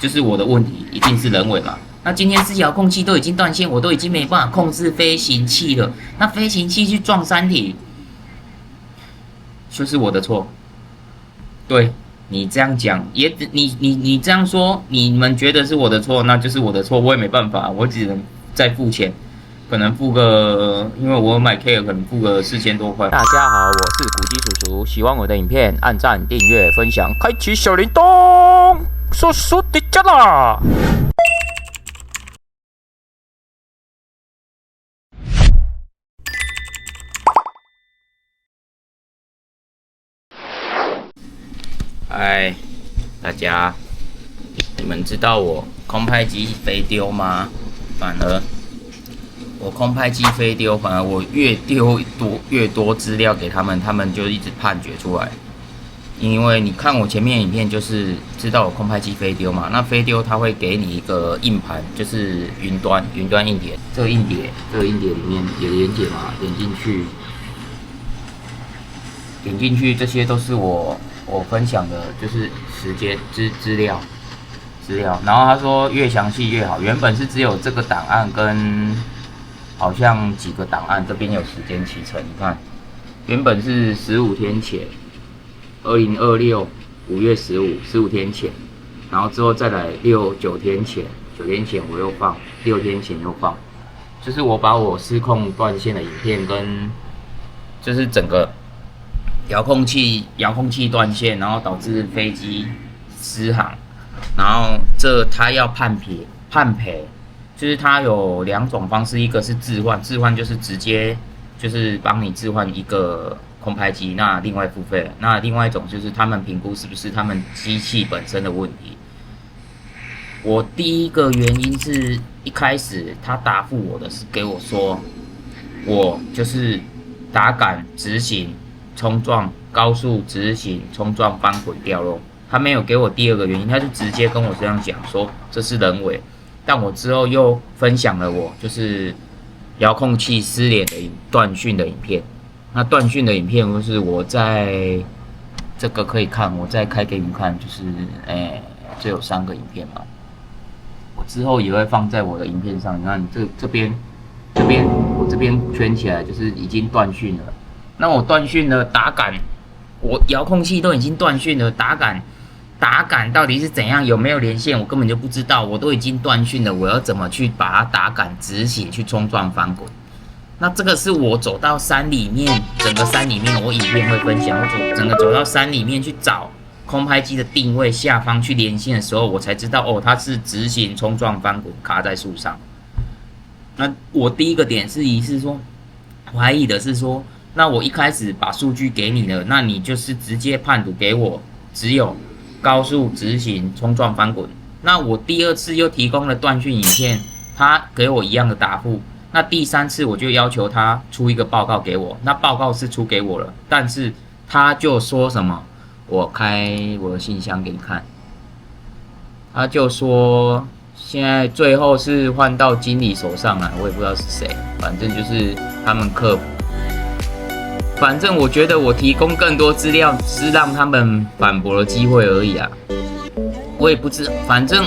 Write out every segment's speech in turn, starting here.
就是我的問題，一定是人為嘛。那今天是遙控器都已經斷線，我都已經沒辦法控制飛行器了。那飛行器去撞山體，就是我的錯。對，你這樣講，也你這樣說，你們覺得是我的錯，那就是我的錯，我也沒辦法，我只能再付錢，可能付個，因為我買 Care 可能付個4000多塊。大家好，我是古基叔叔，喜歡我的影片，按讚、訂閱、分享，開啟小鈴鐺，叔叔的家啦！嗨，大家，你们知道我空拍機飛丟嗎？反而我空拍機飛丟，反而我越丟越多資料給他們，他們就一直判決出來。因為你看我前面影片，就是知道我空拍機飛丟嘛，那飛丟它會給你一個硬盤，就是雲端硬碟。這個硬碟裡面有連結嘛，點進去，這些都是我分享的，就是時間資料，然後他說越詳細越好。原本是只有這個檔案跟好像幾個檔案，這邊有時間期程，你看，原本是15天前，2026 5月15天前，然後之後再來9天前我又放，6天前又放，就是我把我失控斷線的影片跟就是整個遙控器斷線，然後導致飛機失航，然後他要判賠，就是他有2種方式，一個是置換就是直接就是幫你置換一個空拍機，那另外付費了。那另外一種就是他們評估是不是他們機器本身的問題。我第一個原因是一開始他答復我的是給我說，我就是打桿直行衝撞高速直行衝撞翻滾掉落，他沒有給我第二個原因，他就直接跟我這樣講說這是人為。但我之後又分享了我就是遙控器失聯的斷訊的影片，那斷訊的影片就是我在這個可以看，我再開給你們看，就是這有3個影片嘛，我之後也會放在我的影片上。你看這邊我這邊圈起來就是已經斷訊了。那我斷訊了，打桿，我遙控器都已經斷訊了，打桿到底是怎樣？有沒有連線？我根本就不知道。我都已經斷訊了，我要怎麼去把它打桿直行去衝撞翻滾？那這個是我走到山裡面，整個山裡面，我影片會分享。我整個走到山裡面去找空拍機的定位下方去連線的時候，我才知道哦，它是直行衝撞翻滾卡在樹上。那我第一個點是說，懷疑的是說，那我一開始把數據給你了，那你就是直接判讀給我，只有高速直行衝撞翻滾。那我第2次又提供了斷訊影片，他給我一樣的答覆。那第3次我就要求他出一個報告給我，那報告是出給我了，但是他就說什麼？我開我的信箱給你看，他就說現在最後是換到經理手上了，我也不知道是誰，反正就是他們客服。反正我覺得我提供更多資料是讓他們反駁的機會而已啊，我也不知道，反正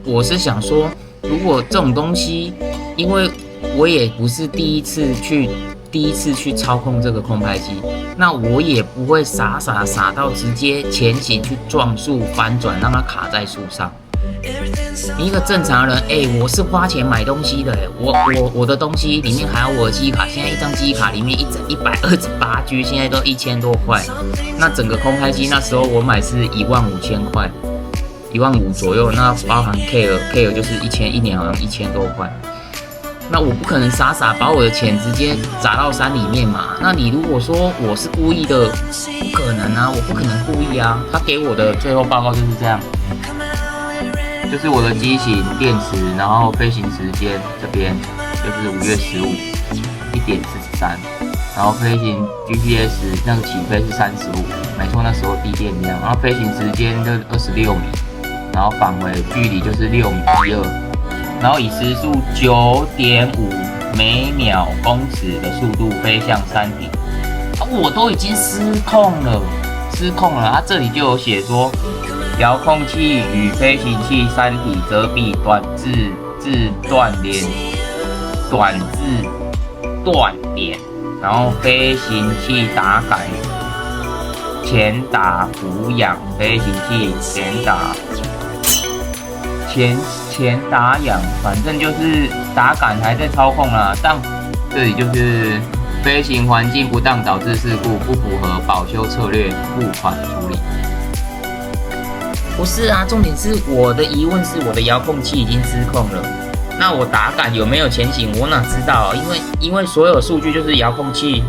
我是想說，如果這種東西，因為我也不是第一次去操控這個空拍機，那我也不會傻到直接前行去撞樹翻轉，讓它卡在樹上。一個正常人，我是花錢買東西的，我的東西裡面還有我的機卡，現在一張機卡裡面128G，现在都1000多塊。那整個空拍機那時候我買是15000塊，15000左右，那包含 Care 就是一年好像1000多塊。那我不可能傻把我的錢直接砸到山裡面嘛。那你如果說我是故意的，不可能啊，我不可能故意啊。他給我的最后報告就是這樣。就是我的機型、電池，然後飛行時間這邊就是5月15 1點43，然後飛行 GPS 那個起飛是35，沒錯，那時候地電一樣，然後飛行時間就26米，然後返回距離就是6.12米，然後以時速9.5每秒公尺的速度飛向山體，我都已經失控了，它這裡就有寫說。遙控器與飛行器三體則比短至斷連，然後飛行器打桿前打俯仰，飛行器前打仰，反正就是打桿還在操控啦。但這裡就是飛行環境不當導致事故，不符合保修策略，付款處理。不是啊，重點是我的疑問是我的遙控器已經失控了，那我打桿有沒有前行，我哪知道啊？因為所有數据就是遙控器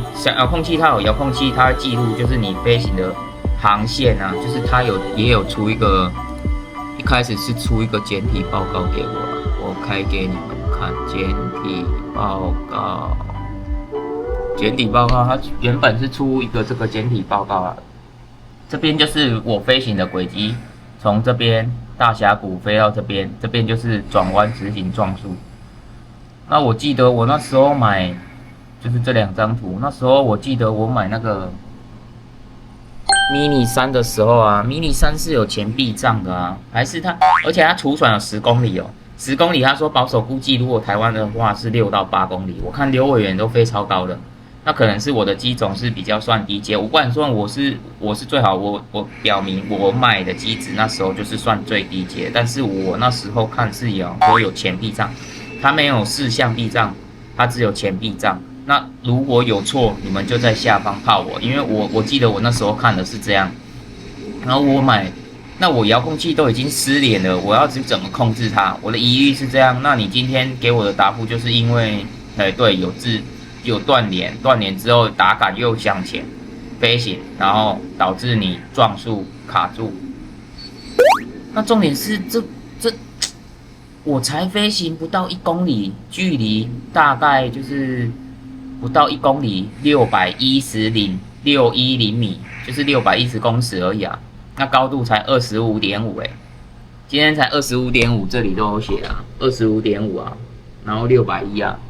它有遥控器，它会記錄就是你飛行的航線啊，就是它也有出一个，一開始是出一個簡體報告給我開給你們看簡體報告，它原本是出一個這個簡體報告啊，這邊就是我飛行的軌跡。從這邊大峽谷飛到這邊就是轉彎執行撞樹。那我記得我那時候買就是這兩張圖，那時候我記得我買那個 Mini 3的時候啊 ，Mini 3是有前避障的啊，還是它，而且它儲存有10公里哦，10公里他說保守估計，如果台灣的話是6到8公里，我看劉委員都飛超高的。那可能是我的機種是比較算低階，我不敢說我是最好，我表明我買的機子那時候就是算最低階，但是我那時候看是我有前避障，它沒有4項避障，它只有前避障。那如果有錯，你們就在下方泡我，因為我記得我那時候看的是這樣，然後我買，那我遙控器都已經失聯了，我要怎麼控制它？我的疑慮是這樣，那你今天給我的答覆就是因為，對，有斷連之後打桿又向前飛行，然後導致你撞樹卡住。那重點是這我才飛行不到1公里，距離大概就是不到1公里，610.61米，就是610公尺而已啊。那高度才25.5哎，今天才25.5，這裡都有寫啊，25.5啊，然後610啊。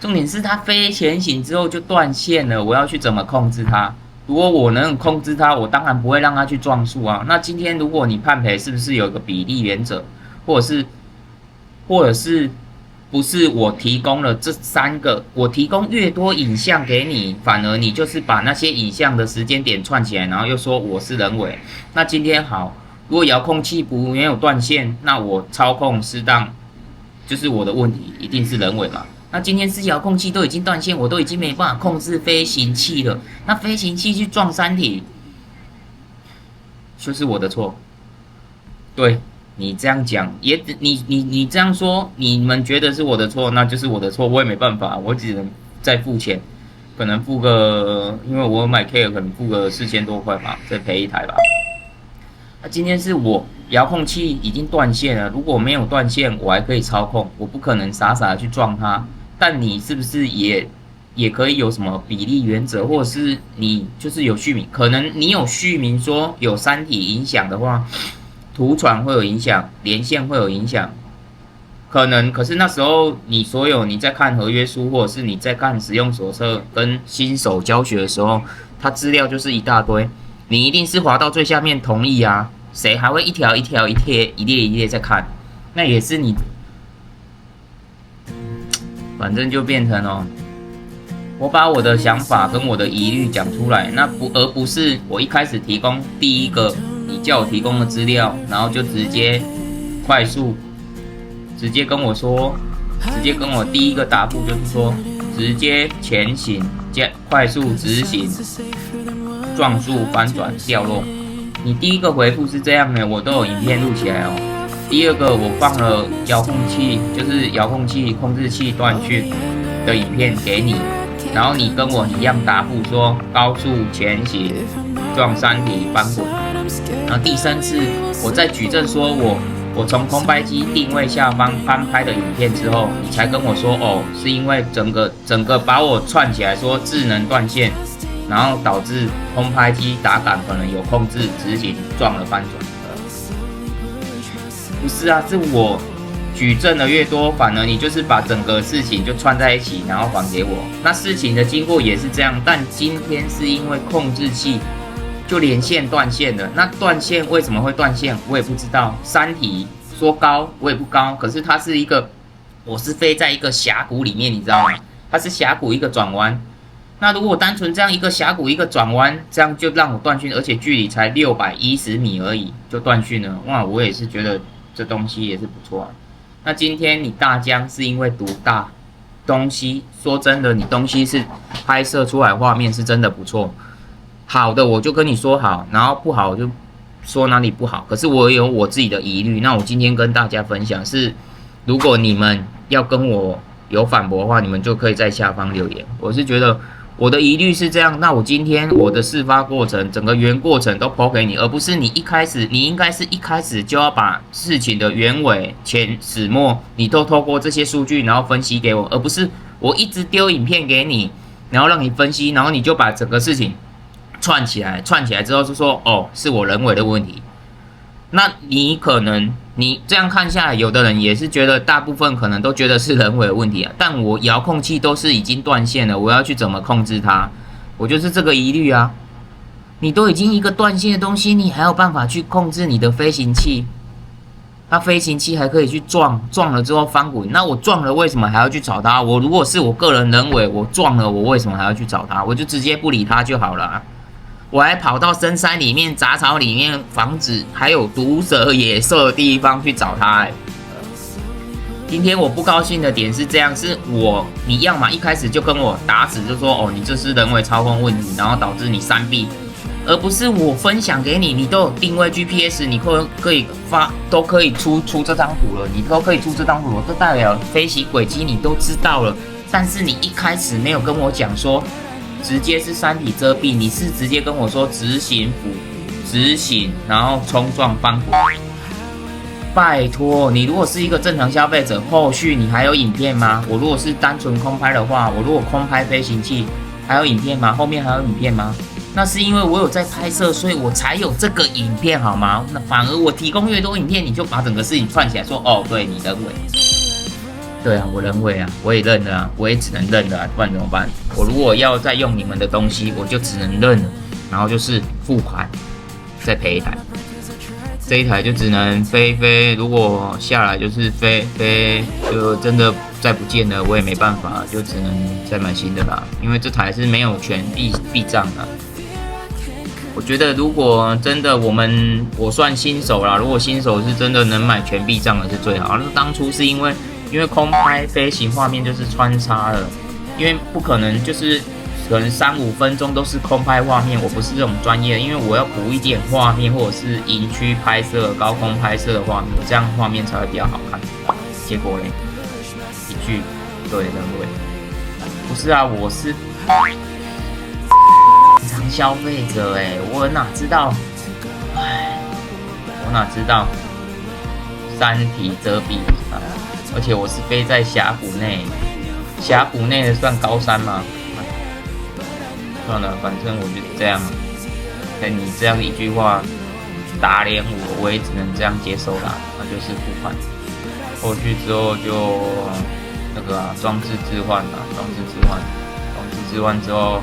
重點是它飛前行之後就斷線了，我要去怎麼控制它？如果我能控制它，我當然不會讓它去撞樹啊。那今天如果你判賠，是不是有一個比例原則，或者是不是我提供了這3個，我提供越多影像給你，反而你就是把那些影像的時間點串起來，然後又說我是人為。那今天好，如果遙控器沒有斷線，那我操控失當，就是我的問題，一定是人為嘛。那今天是遙控器都已經斷線，我都已經沒辦法控制飛行器了。那飛行器去撞山體，就是我的錯。對，你這樣講，你這樣說，你們覺得是我的錯，那就是我的錯，我也沒辦法，我只能再付錢，可能付個，因為我買 K 可能付個4000多塊吧，再賠一台吧。那今天是我遙控器已經斷線了，如果沒有斷線，我還可以操控，我不可能傻傻的去撞它。但你是不是也可以有什麼比例原則，或者是你就是有續名？可能你有續名說有山體影響的話，圖傳會有影響，連線會有影響，可能。可是那時候你在看合約書，或者是你在看使用手冊跟新手教學的時候，它資料就是一大堆，你一定是滑到最下面同意啊，誰還會一條一條一列在看？那也是你。反正就變成我把我的想法跟我的疑慮講出來，而不是我一開始提供第一個你叫我提供的資料，然後就直接快速直接跟我第一個答覆就是說直接前行快速執行撞樹翻轉掉落。你第一個回復是這樣的，我都有影片錄起來哦。第二個我放了遙控器，就是遙控器控制器斷訊的影片給你，然後你跟我一樣答覆說高速前行撞山體翻滾。然後第3次我再舉證說我從空拍機定位下方翻拍的影片之後，你才跟我說是因為整個把我串起來說智能斷線，然後導致空拍機打桿可能有控制執行撞了翻轉。不是啊，是我舉證的越多，反而你就是把整個事情就串在一起，然後還給我。那事情的經過也是這樣，但今天是因為控制器就連線斷線了。那斷線為什麼會斷線？我也不知道。山體說高，我也不高，可是它是一個，我是飛在一個峽谷裡面，你知道嗎？它是峽谷一個轉彎。那如果我單純這樣一個峽谷一個轉彎，這樣就讓我斷訊，而且距離才610米而已就斷訊了。哇，我也是覺得這東西也是不錯啊。那今天你大疆是因為獨大東西，說真的，你東西是拍攝出來畫面是真的不錯。好的我就跟你說好，然後不好我就說哪裡不好。可是我有我自己的疑慮，那我今天跟大家分享是，如果你們要跟我有反駁的話，你們就可以在下方留言。我是覺得我的疑慮是這樣，那我今天我的事發過程，整個原過程都po給你，而不是你一開始，你應該是一開始就要把事情的原委、前始末，你都透過這些數據，然後分析給我，而不是我一直丟影片給你，然後讓你分析，然後你就把整個事情串起來之後就說，哦，是我人為的問題。那你可能你這樣看下來，有的人也是覺得，大部分可能都覺得是人為的問題啊。但我遙控器都是已經斷線了，我要去怎麼控制它？我就是這個疑慮啊。你都已經一個斷線的東西，你還有辦法去控制你的飛行器？它飛行器還可以去撞了之後翻滾。那我撞了，為什麼還要去找它？我如果是我個人人為，我撞了，我為什麼還要去找它？我就直接不理它就好了啊。我還跑到深山裡面、雜草裡面、房子還有毒蛇野獸的地方去找它。今天我不高興的點是這樣，是你要嘛一開始就跟我打死，就說哦，你這是人為操控問題，然後導致你3斃，而不是我分享給你，你都有定位 GPS， 你可以都可以出這張圖了，你都可以出這張圖了，這代表飛行軌跡你都知道了，但是你一開始沒有跟我講說。直接是山體遮蔽，你是直接跟我說直行，然後衝撞翻滾。拜託，你如果是一個正常消費者，後續你還有影片嗎？我如果是單純空拍的話，我如果空拍飛行器，還有影片嗎？後面還有影片嗎？那是因為我有在拍攝，所以我才有這個影片，好嗎？那反而我提供越多影片，你就把整個事情串起來說，哦，對，你人為。對啊，我人為啊，我也認了啊，我也只能認了啊，不然怎麼辦？我如果要再用你們的東西，我就只能認了，然後就是付款，再賠一台，這一台就只能飛，如果下來就是飛，就真的再不見了，我也沒辦法，就只能再買新的啦，因為這台是沒有全避障的。我覺得如果真的我算新手啦，如果新手是真的能買全避障的是最好。那當初是因為空拍飛行畫面就是穿插了，因為不可能就是可能3-5分鐘都是空拍畫面，我不是這種專業的，因為我要補一點畫面或者是營區拍攝、高空拍攝的畫面，這樣畫面才會比較好看。結果嘞，一句對人為，不是啊，我是正常消費者我哪知道？我哪知道山體遮蔽啊？而且我是飛在峽谷內，峽谷內的算高山嗎？算了，反正我就是這樣。跟你這樣一句話打臉我也只能這樣接受啦。那就是付款，後續之後就那個裝置置換啦，裝置置換之後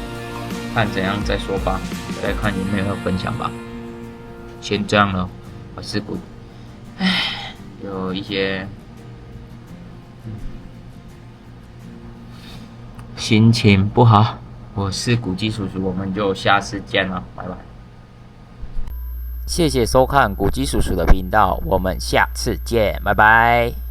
看怎樣再說吧，再看有沒有要分享吧。先這樣了，我是古，有一些。心情不好，我是古基叔叔，我們就下次見了，拜拜。謝謝收看古基叔叔的頻道，我們下次見，拜拜。